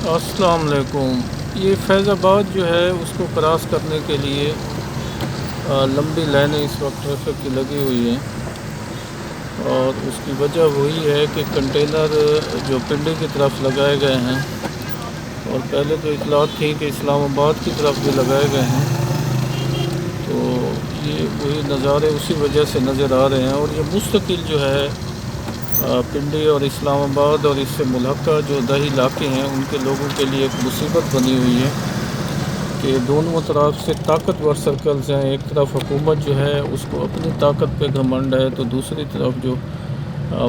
السلام علیکم۔ یہ فیض آباد جو ہے اس کو کراس کرنے کے لیے لمبی لائنیں اس وقت ٹریفک کی لگی ہوئی ہیں، اور اس کی وجہ وہی ہے کہ کنٹینر جو پنڈی کی طرف لگائے گئے ہیں، اور پہلے تو اطلاعات تھی کہ اسلام آباد کی طرف بھی لگائے گئے ہیں، تو یہ وہی نظارے اسی وجہ سے نظر آ رہے ہیں۔ اور یہ مستقل جو ہے پنڈی اور اسلام آباد اور اس سے ملحقہ جو دیہی علاقے ہیں ان کے لوگوں کے لیے ایک مصیبت بنی ہوئی ہے کہ دونوں طرف سے طاقتور سرکلز ہیں۔ ایک طرف حکومت جو ہے اس کو اپنی طاقت پہ گھمنڈ ہے، تو دوسری طرف جو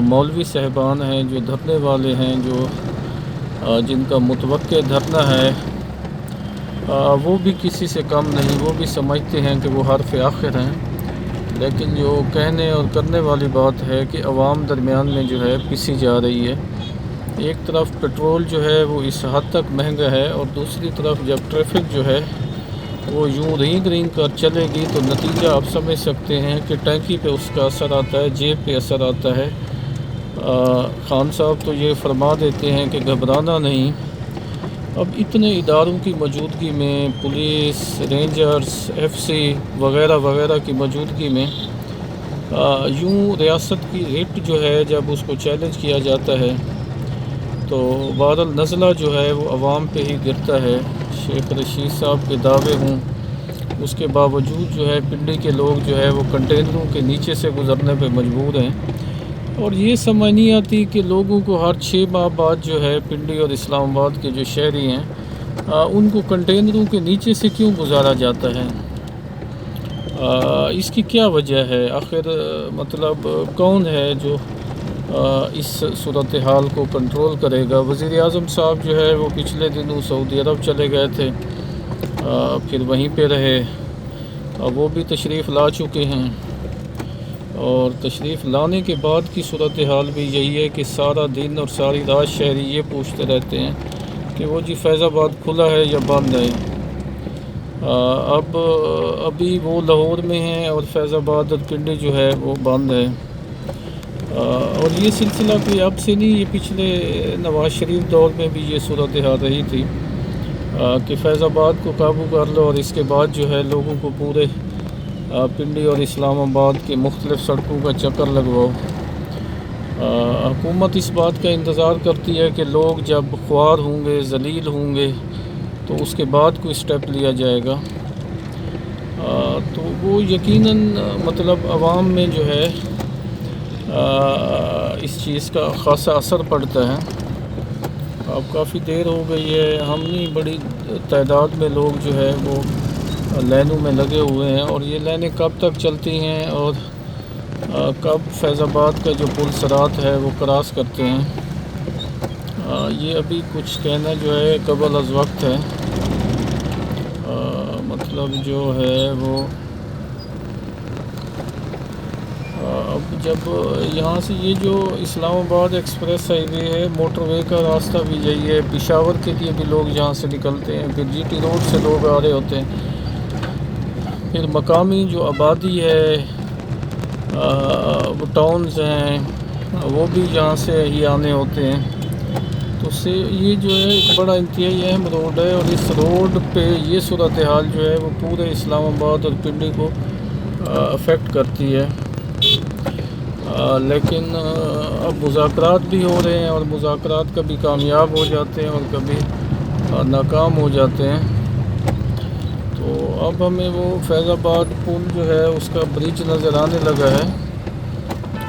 مولوی صاحبان ہیں، جو دھرنے والے ہیں، جو جن کا متوقع دھرنا ہے، وہ بھی کسی سے کم نہیں۔ وہ بھی سمجھتے ہیں کہ وہ حرف آخر ہیں، لیکن جو کہنے اور کرنے والی بات ہے کہ عوام درمیان میں جو ہے پسی جا رہی ہے۔ ایک طرف پٹرول جو ہے وہ اس حد تک مہنگا ہے، اور دوسری طرف جب ٹریفک جو ہے وہ یوں رینگ رینگ کر چلے گی تو نتیجہ آپ سمجھ سکتے ہیں کہ ٹینکی پہ اس کا اثر آتا ہے، جیب پہ اثر آتا ہے۔ خان صاحب تو یہ فرما دیتے ہیں کہ گھبرانا نہیں۔ اب اتنے اداروں کی موجودگی میں، پولیس، رینجرز، ایف سی وغیرہ وغیرہ کی موجودگی میں، یوں ریاست کی ہٹ جو ہے جب اس کو چیلنج کیا جاتا ہے تو بہرحال نزلہ جو ہے وہ عوام پہ ہی گرتا ہے۔ شیخ رشید صاحب کے دعوے ہوں، اس کے باوجود جو ہے پنڈی کے لوگ جو ہے وہ کنٹینروں کے نیچے سے گزرنے پہ مجبور ہیں، اور یہ سمجھ نہیں آتی کہ لوگوں کو ہر 6 ماہ بعد جو ہے پنڈی اور اسلام آباد کے جو شہری ہیں ان کو کنٹینروں کے نیچے سے کیوں گزارا جاتا ہے۔ اس کی کیا وجہ ہے؟ آخر مطلب کون ہے جو اس صورتحال کو کنٹرول کرے گا؟ وزیر اعظم صاحب جو ہے وہ پچھلے دنوں سعودی عرب چلے گئے تھے، پھر وہیں پہ رہے، وہ بھی تشریف لا چکے ہیں، اور تشریف لانے کے بعد کی صورتحال بھی یہی ہے کہ سارا دن اور ساری رات شہری یہ پوچھتے رہتے ہیں کہ وہ جی فیض آباد کھلا ہے یا بند ہے۔ ابھی وہ لاہور میں ہیں اور فیض آباد اور پنڈی جو ہے وہ بند ہے، اور یہ سلسلہ کوئی اب سے نہیں، یہ پچھلے نواز شریف دور میں بھی یہ صورتحال رہی تھی کہ فیض آباد کو قابو کر لو اور اس کے بعد جو ہے لوگوں کو پورے پنڈی اور اسلام آباد کے مختلف سڑکوں کا چکر لگواؤ۔ حکومت اس بات کا انتظار کرتی ہے کہ لوگ جب خوار ہوں گے، ذلیل ہوں گے، تو اس کے بعد کوئی سٹیپ لیا جائے گا، تو وہ یقیناً مطلب عوام میں جو ہے اس چیز کا خاصا اثر پڑتا ہے۔ اب کافی دیر ہو گئی ہے، ہم نہیں بڑی تعداد میں لوگ جو ہے وہ لائنوں میں لگے ہوئے ہیں، اور یہ لائنیں کب تک چلتی ہیں اور کب فیض آباد کا جو پل صراط ہے وہ کراس کرتے ہیں، یہ ابھی کچھ کہنا جو ہے قبل از وقت ہے۔ مطلب جو ہے وہ اب جب یہاں سے یہ جو اسلام آباد ایکسپریس ہائی وے ہے، موٹر وے کا راستہ بھی یہی ہے، پشاور کے لیے بھی لوگ یہاں سے نکلتے ہیں، پھر جی ٹی روڈ سے لوگ آ رہے ہوتے ہیں، پھر مقامی جو آبادی ہے، وہ ٹاؤنز ہیں، وہ بھی یہاں سے ہی آنے ہوتے ہیں، تو اس سے یہ جو ہے ایک بڑا انتہائی اہم روڈ ہے، اور اس روڈ پہ یہ صورتحال جو ہے وہ پورے اسلام آباد اور پنڈی کو افیکٹ کرتی ہے۔ لیکن اب مذاکرات بھی ہو رہے ہیں، اور مذاکرات کبھی کامیاب ہو جاتے ہیں اور کبھی ناکام ہو جاتے ہیں، تو اب ہمیں وہ فیض آباد پل جو ہے اس کا برج نظر آنے لگا ہے،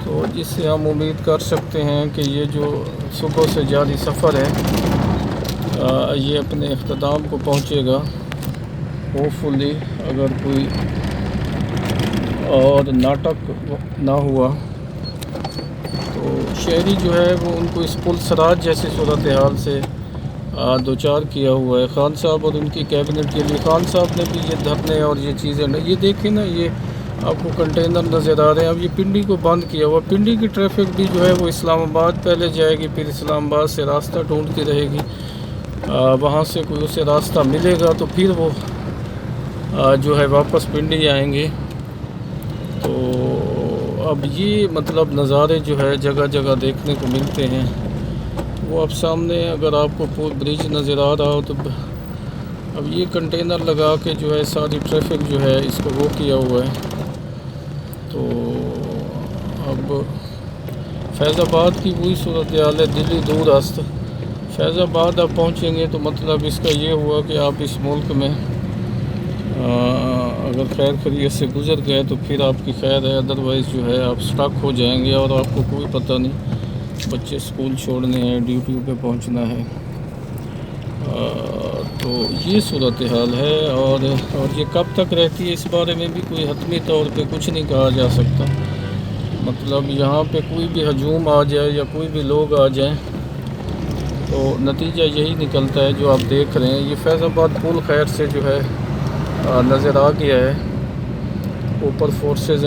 تو جس سے ہم امید کر سکتے ہیں کہ یہ جو صبح سے جاری سفر ہے یہ اپنے اختتام کو پہنچے گا، ہوپفلی، اگر کوئی اور ناٹک نہ ہوا تو شہری جو ہے وہ ان کو اس پل صراط جیسی صورتحال سے دوچار کیا ہوا ہے۔ خان صاحب اور ان کی کیبنٹ کے لیے، خان صاحب نے بھی یہ دھرنے اور یہ چیزیں، یہ دیکھیں نا، یہ آپ کو کنٹینر نظر آ رہے ہیں۔ اب یہ پنڈی کو بند کیا ہوا، پنڈی کی ٹریفک بھی جو ہے وہ اسلام آباد پہلے جائے گی، پھر اسلام آباد سے راستہ ڈھونڈتی رہے گی، وہاں سے کوئی اسے راستہ ملے گا تو پھر وہ جو ہے واپس پنڈی آئیں گے۔ تو اب یہ مطلب نظارے جو ہے جگہ جگہ دیکھنے کو ملتے ہیں، وہ اب سامنے اگر آپ کو برج نظر آ رہا ہو تو اب یہ کنٹینر لگا کے جو ہے ساری ٹریفک جو ہے اس کو وہ کیا ہوا ہے. تو اب فیض آباد کی وہی صورتحال ہے، دلی دور است. فیض آباد آپ پہنچیں گے تو مطلب اس کا یہ ہوا کہ آپ اس ملک میں اگر خیر خیریت سے گزر گئے تو پھر آپ کی خیر ہے، ادروائز جو ہے آپ اسٹک ہو جائیں گے اور آپ کو کوئی پتہ نہیں. بچے اسکول چھوڑنے ہیں، ڈیوٹیوں پہ پہنچنا ہے. تو یہ صورتحال ہے اور یہ کب تک رہتی ہے اس بارے میں بھی کوئی حتمی طور پہ کچھ نہیں کہا جا سکتا. مطلب یہاں پہ کوئی بھی ہجوم آ جائے یا کوئی بھی لوگ آ جائیں تو نتیجہ یہی نکلتا ہے جو آپ دیکھ رہے ہیں. یہ فیض آباد پل خیر سے جو ہے نظر آ گیا ہے، اوپر فورسز